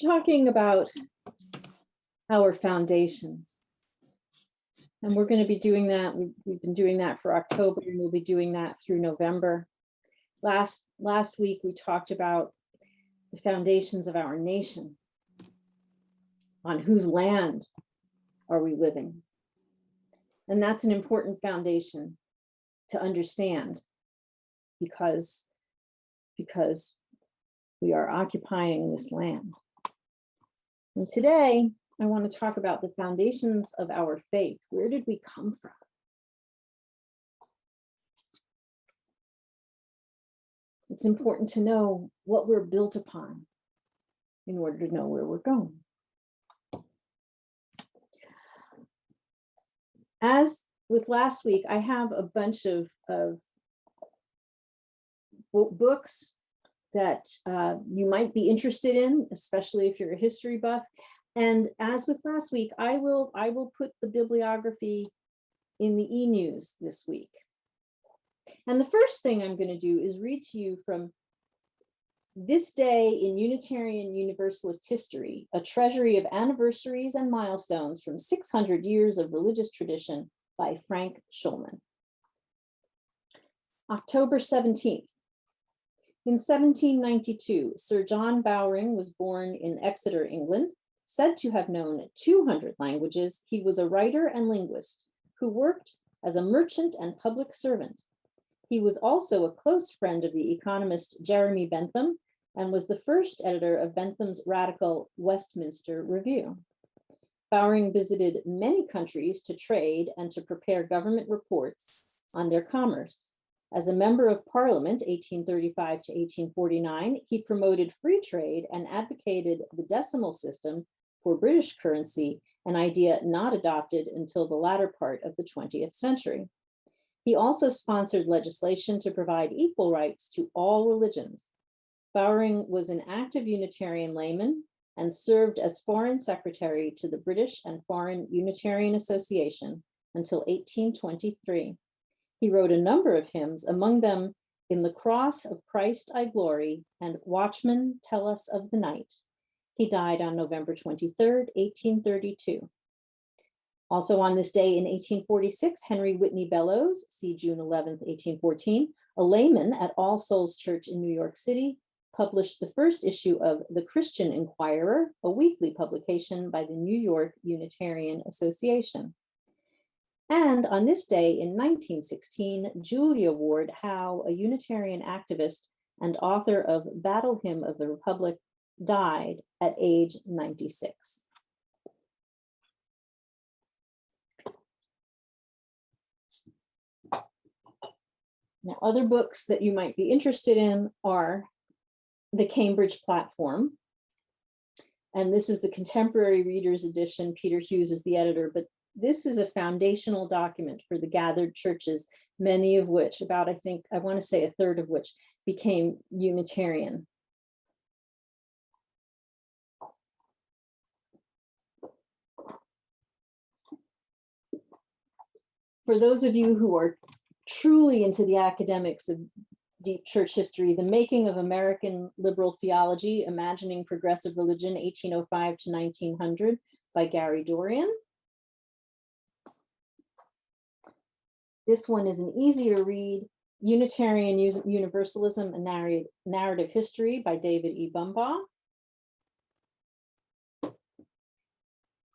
talking about our foundations. And we're going to be doing that. We've been doing that for October, and we'll be doing that through November. Last week, we talked about the foundations of our nation. On whose land are we living? And that's an important foundation to understand because we are occupying this land. And today, I want to talk about the foundations of our faith. Where did we come from? It's important to know what we're built upon in order to know where we're going. As with last week, I have a bunch of books that you might be interested in, especially if you're a history buff. And as with last week, I will put the bibliography in the e-news this week. And the first thing I'm going to do is read to you from This Day in Unitarian Universalist History, a treasury of anniversaries and milestones from 600 years of religious tradition by Frank Schulman. October 17th. In 1792, Sir John Bowring was born in Exeter, England. Said to have known 200 languages, he was a writer and linguist who worked as a merchant and public servant. He was also a close friend of the economist Jeremy Bentham and was the first editor of Bentham's radical Westminster Review. Bowring visited many countries to trade and to prepare government reports on their commerce. As a member of Parliament, 1835 to 1849, he promoted free trade and advocated the decimal system for British currency, an idea not adopted until the latter part of the 20th century. He also sponsored legislation to provide equal rights to all religions. Bowring was an active Unitarian layman and served as Foreign Secretary to the British and Foreign Unitarian Association until 1823. He wrote a number of hymns, among them In the Cross of Christ I Glory and Watchmen Tell Us of the Night. He died on November 23rd, 1832. Also on this day in 1846, Henry Whitney Bellows, see June 11th, 1814, a layman at All Souls Church in New York City, published the first issue of The Christian Inquirer, a weekly publication by the New York Unitarian Association. And on this day in 1916, Julia Ward Howe, a Unitarian activist and author of Battle Hymn of the Republic, died at age 96. Now, other books that you might be interested in are the Cambridge Platform. And this is the Contemporary Reader's Edition. Peter Hughes is the editor, but this is a foundational document for the gathered churches, many of which, about, I want to say a third of which, became Unitarian. For those of you who are truly into the academics of deep church history, The Making of American Liberal Theology, Imagining Progressive Religion, 1805 to 1900, by Gary Dorian. This one is an easier read, Unitarian Universalism, a Narrative History by David E. Bumbaugh.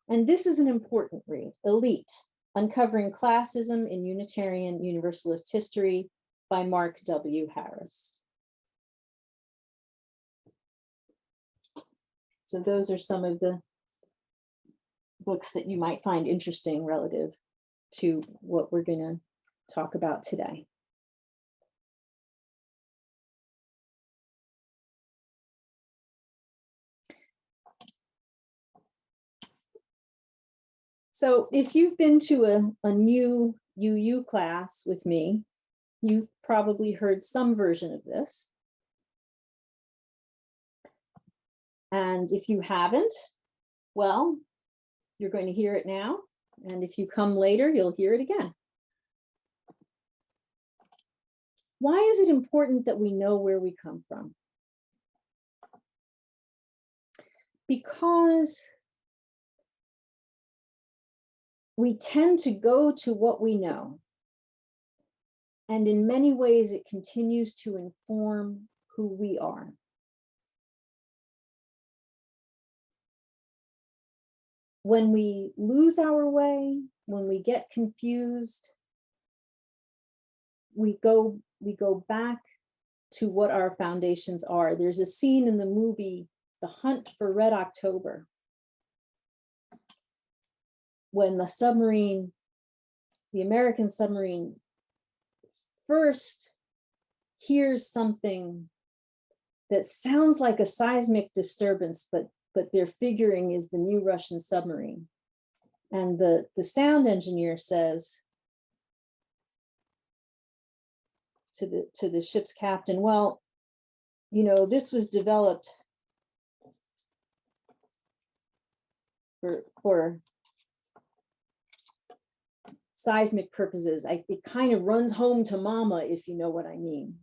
And this is an important read, Elite, Uncovering Classism in Unitarian Universalist History by Mark W. Harris. So those are some of the books that you might find interesting relative to what we're going to talk about today. So if you've been to a new UU class with me, you've probably heard some version of this. And if you haven't, well, you're going to hear it now. And if you come later, you'll hear it again. Why is it important that we know where we come from? because we tend to go to what we know. And in many ways, it continues to inform who we are. When we lose our way, when we get confused, we go back to what our foundations are. There's a scene in the movie, The Hunt for Red October, when the submarine, the American submarine, first hears something that sounds like a seismic disturbance, but they're figuring is the new Russian submarine. And the sound engineer says to the ship's captain, well, you know, this was developed for seismic purposes. It kind of runs home to mama, if you know what I mean.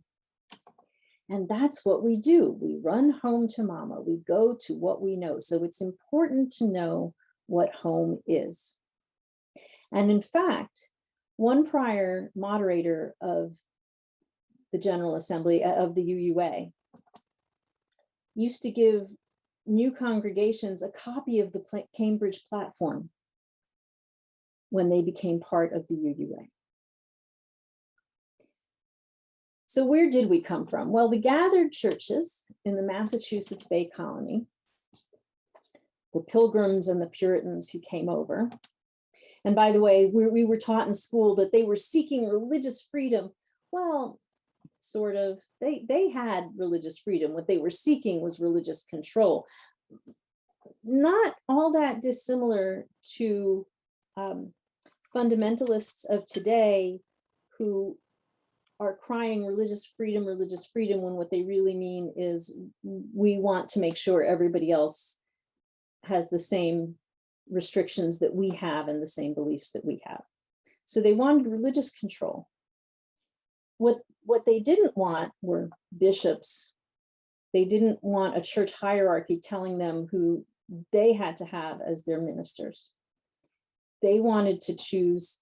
And that's what we do. We run home to mama. We go to what we know. So it's important to know what home is. And in fact, one prior moderator of the General Assembly of the UUA used to give new congregations a copy of the Cambridge Platform when they became part of the UUA. So where did we come from? Well, the gathered churches in the Massachusetts Bay Colony, the Pilgrims and the Puritans who came over. And by the way, we were taught in school that they were seeking religious freedom. Well, sort of, they had religious freedom. What they were seeking was religious control. Not all that dissimilar to fundamentalists of today who are crying religious freedom, when what they really mean is we want to make sure everybody else has the same restrictions that we have and the same beliefs that we have. So they wanted religious control. What they didn't want were bishops. They didn't want a church hierarchy telling them who they had to have as their ministers. They wanted to choose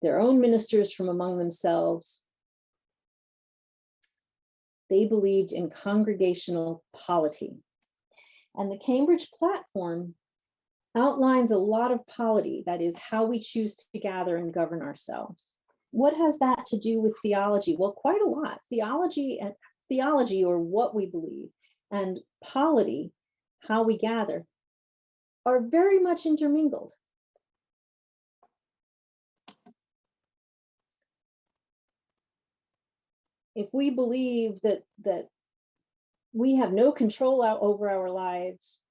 their own ministers from among themselves. They believed in congregational polity. And the Cambridge Platform outlines a lot of polity, that is, how we choose to gather and govern ourselves. What has that to do with theology? Well, quite a lot. Theology, or what we believe, and polity, how we gather, are very much intermingled. If we believe that we have no control over our lives,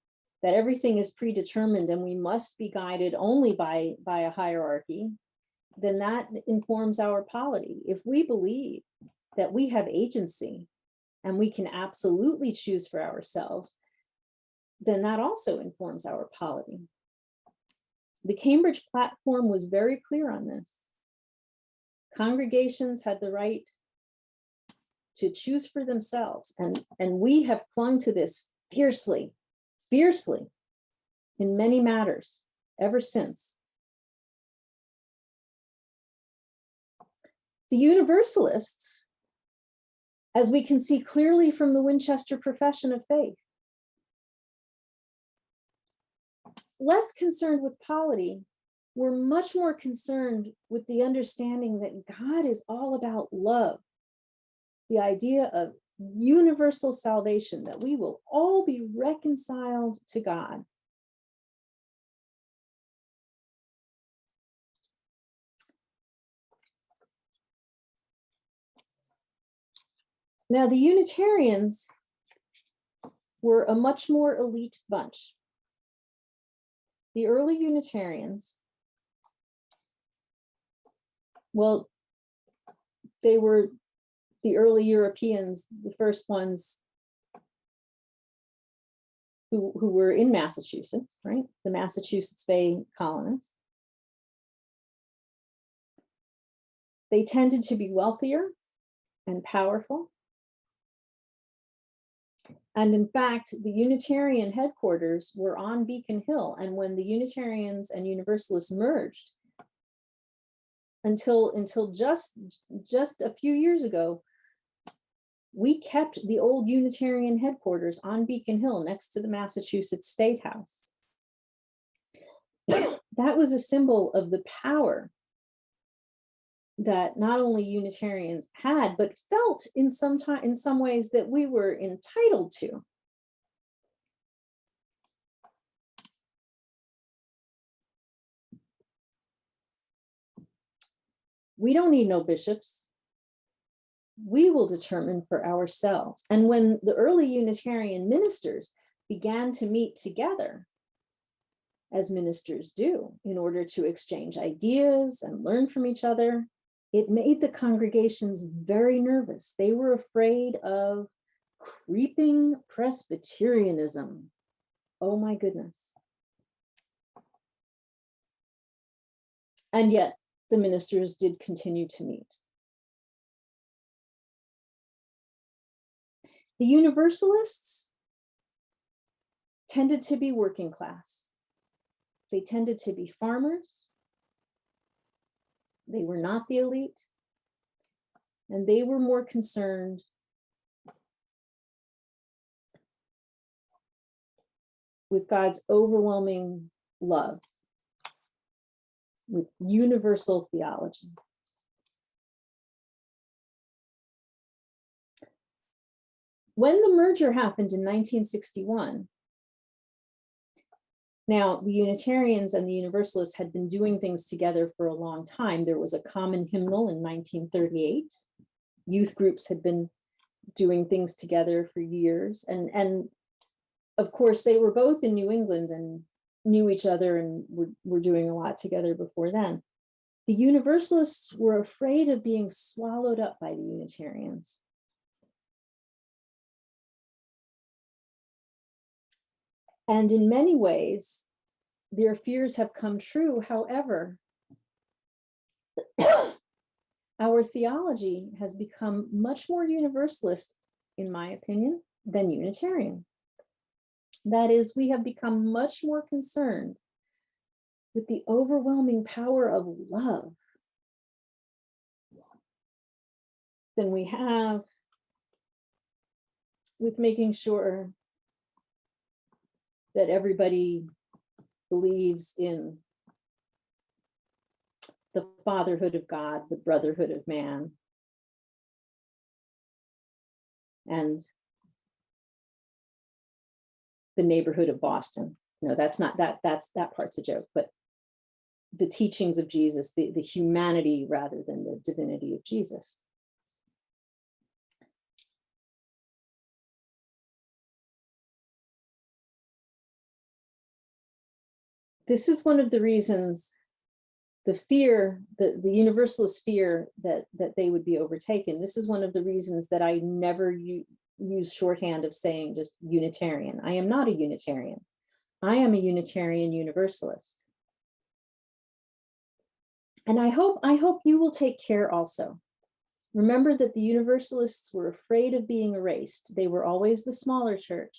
that everything is predetermined and we must be guided only by a hierarchy, then that informs our polity. If we believe that we have agency and we can absolutely choose for ourselves, then that also informs our polity. The Cambridge Platform was very clear on this. Congregations had the right to choose for themselves, and we have clung to this fiercely in many matters ever since. The Universalists, as we can see clearly from the Winchester Profession of Faith, less concerned with polity, were much more concerned with the understanding that God is all about love. The idea of universal salvation, that we will all be reconciled to God. Now, the Unitarians were a much more elite bunch. The early Unitarians, well, they were the early Europeans, the first ones who were in Massachusetts, right? The Massachusetts Bay colonists. They tended to be wealthier and powerful. And in fact, the Unitarian headquarters were on Beacon Hill. And when the Unitarians and Universalists merged, until just a few years ago, we kept the old Unitarian headquarters on Beacon Hill next to the Massachusetts State House. That was a symbol of the power that not only Unitarians had, but felt in some ways that we were entitled to. We don't need no bishops. We will determine for ourselves. And when the early Unitarian ministers began to meet together, as ministers do, in order to exchange ideas and learn from each other, it made the congregations very nervous. They were afraid of creeping Presbyterianism. Oh my goodness. And yet the ministers did continue to meet. The Universalists tended to be working class. They tended to be farmers. They were not the elite. And they were more concerned with God's overwhelming love, with universal theology. When the merger happened in 1961, now the Unitarians and the Universalists had been doing things together for a long time. There was a common hymnal in 1938. Youth groups had been doing things together for years. And of course, they were both in New England and knew each other and were doing a lot together before then. The Universalists were afraid of being swallowed up by the Unitarians. And in many ways, their fears have come true. However, our theology has become much more universalist, in my opinion, than Unitarian. That is, we have become much more concerned with the overwhelming power of love than we have with making sure that everybody believes in the fatherhood of God, the brotherhood of man, and the neighborhood of Boston. No, that's not that part's a joke, but the teachings of Jesus, the humanity rather than the divinity of Jesus. This is one of the reasons, the fear, the Universalist fear that they would be overtaken. This is one of the reasons that I never use shorthand of saying just Unitarian. I am not a Unitarian. I am a Unitarian Universalist. And I hope you will take care also. Remember that the Universalists were afraid of being erased. They were always the smaller church.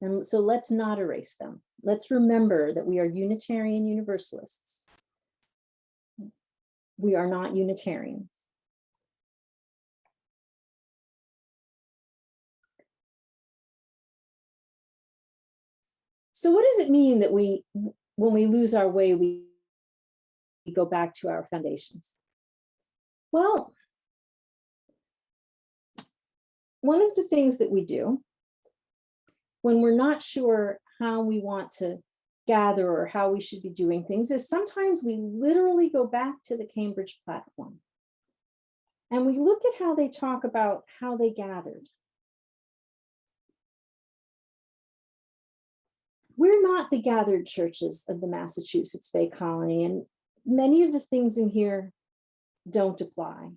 And so let's not erase them. Let's remember that we are Unitarian Universalists. We are not Unitarians. So what does it mean that when we lose our way, we go back to our foundations? Well, one of the things that we do when we're not sure how we want to gather or how we should be doing things is sometimes we literally go back to the Cambridge platform and we look at how they talk about how they gathered. We're not the gathered churches of the Massachusetts Bay Colony, and many of the things in here don't apply.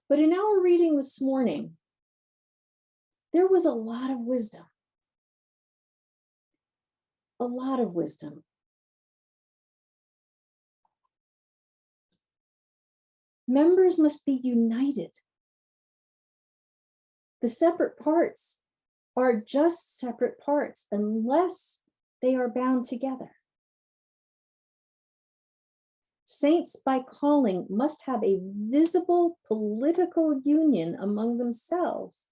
But in our reading this morning, there was a lot of wisdom. A lot of wisdom. Members must be united. The separate parts are just separate parts unless they are bound together. Saints by calling must have a visible political union among themselves,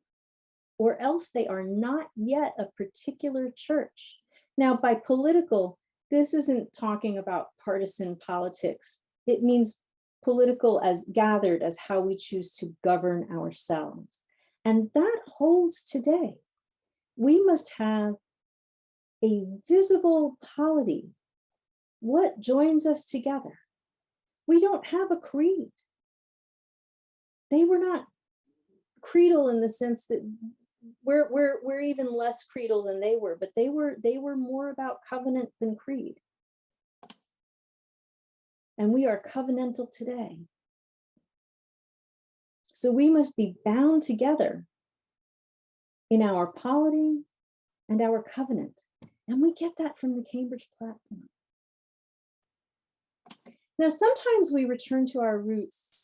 or else they are not yet a particular church. Now, by political, this isn't talking about partisan politics. It means political as gathered as how we choose to govern ourselves. And that holds today. We must have a visible polity. What joins us together? We don't have a creed. They were not creedal in the sense that we're even less creedal than they were, but they were more about covenant than creed. And we are covenantal today. So we must be bound together in our polity and our covenant. And we get that from the Cambridge platform. Now, sometimes we return to our roots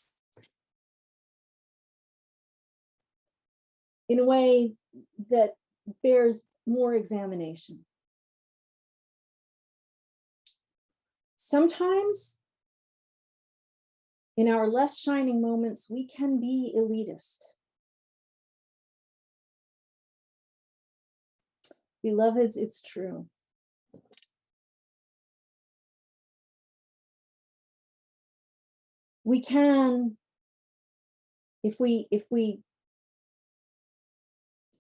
in a way that bears more examination. Sometimes, in our less shining moments, we can be elitist. Beloveds, it's true. We can, if we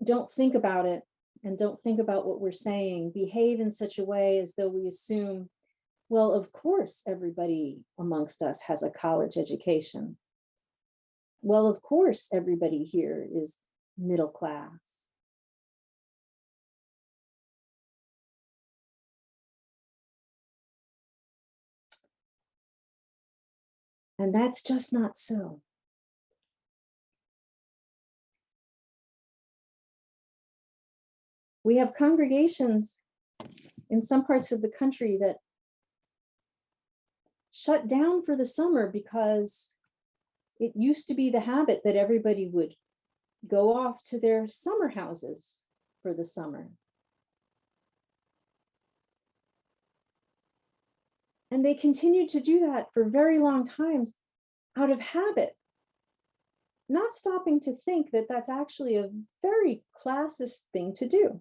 don't think about it and don't think about what we're saying, behave in such a way as though we assume, well, of course, everybody amongst us has a college education. Well, of course, everybody here is middle class. And that's just not so. We have congregations in some parts of the country that shut down for the summer because it used to be the habit that everybody would go off to their summer houses for the summer. And they continued to do that for very long times out of habit, not stopping to think that that's actually a very classist thing to do.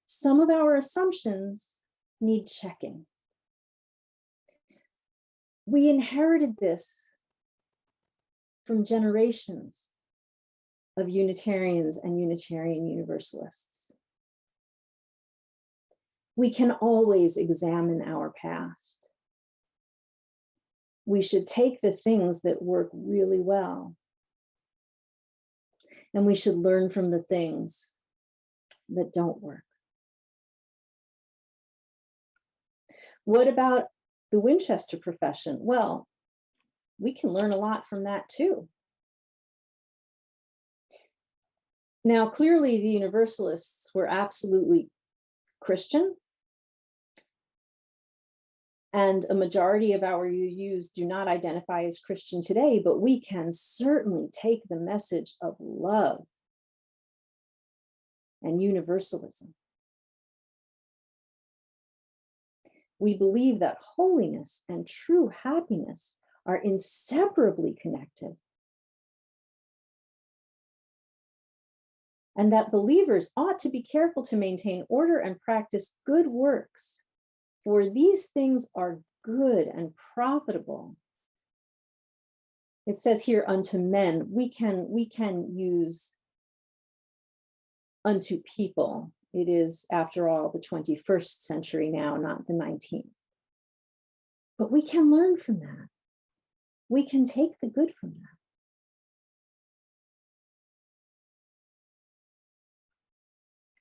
Some of our assumptions need checking. We inherited this from generations of Unitarians and Unitarian Universalists. We can always examine our past. We should take the things that work really well, and we should learn from the things that don't work. What about the Winchester profession? Well, we can learn a lot from that too. Now, clearly the Universalists were absolutely Christian, and a majority of our UUs do not identify as Christian today, but we can certainly take the message of love and universalism. We believe that holiness and true happiness are inseparably connected, and that believers ought to be careful to maintain order and practice good works, for these things are good and profitable. It says here, unto men. We can use unto people. It is, after all, the 21st century now, not the 19th. But we can learn from that. We can take the good from that.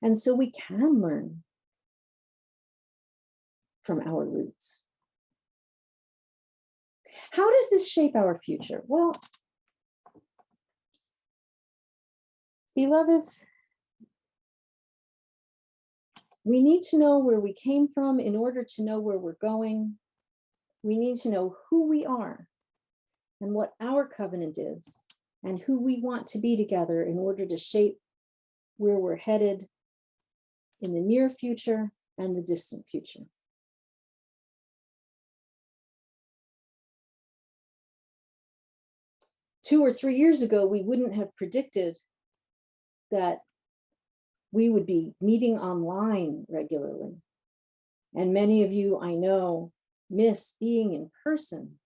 And so we can learn from our roots. How does this shape our future? Well, beloveds, we need to know where we came from in order to know where we're going. We need to know who we are and what our covenant is and who we want to be together in order to shape where we're headed in the near future and the distant future. Two or 3 years ago, we wouldn't have predicted that we would be meeting online regularly. And many of you, I know, miss being in person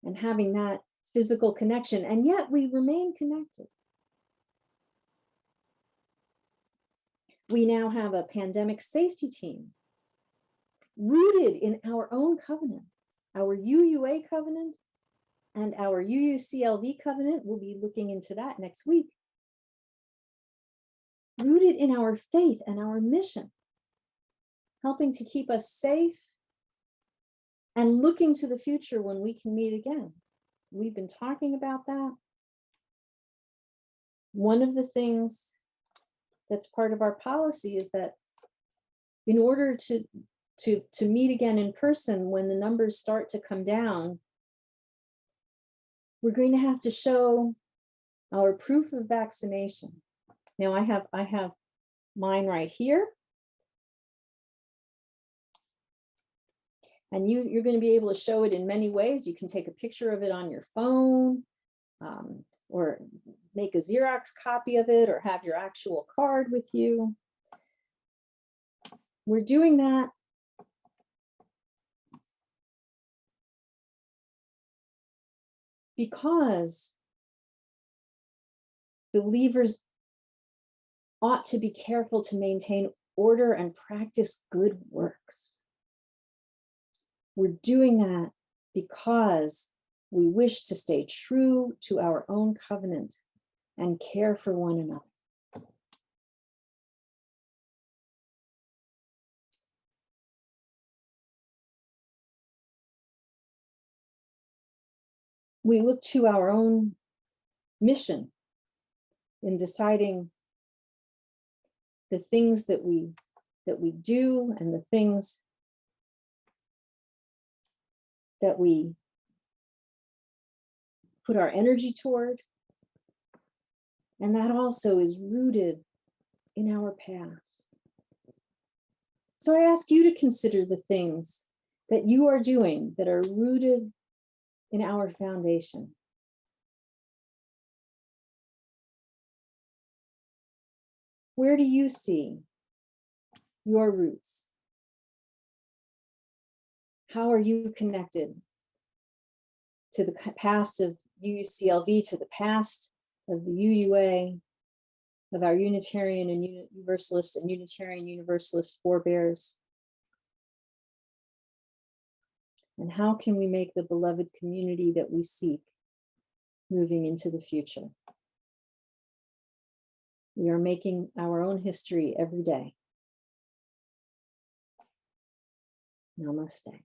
and having that physical connection, and yet we remain connected. We now have a pandemic safety team rooted in our own covenant, our UUA covenant and our UUCLV covenant. We'll be looking into that next week. Rooted in our faith and our mission, helping to keep us safe and looking to the future when we can meet again. We've been talking about that. One of the things that's part of our policy is that in order to meet again in person, when the numbers start to come down, we're going to have to show our proof of vaccination. Now I have mine right here. And you're going to be able to show it in many ways. You can take a picture of it on your phone, or make a Xerox copy of it, or have your actual card with you. We're doing that because believers ought to be careful to maintain order and practice good works. We're doing that because we wish to stay true to our own covenant and care for one another. We look to our own mission in deciding the things that we do and the things that we put our energy toward. And that also is rooted in our past. So I ask you to consider the things that you are doing that are rooted in our foundation. Where do you see your roots? How are you connected to the past of UUCLV, to the past of the UUA, of our Unitarian and Universalist and Unitarian Universalist forebears? And how can we make the beloved community that we seek moving into the future? We are making our own history every day. Namaste.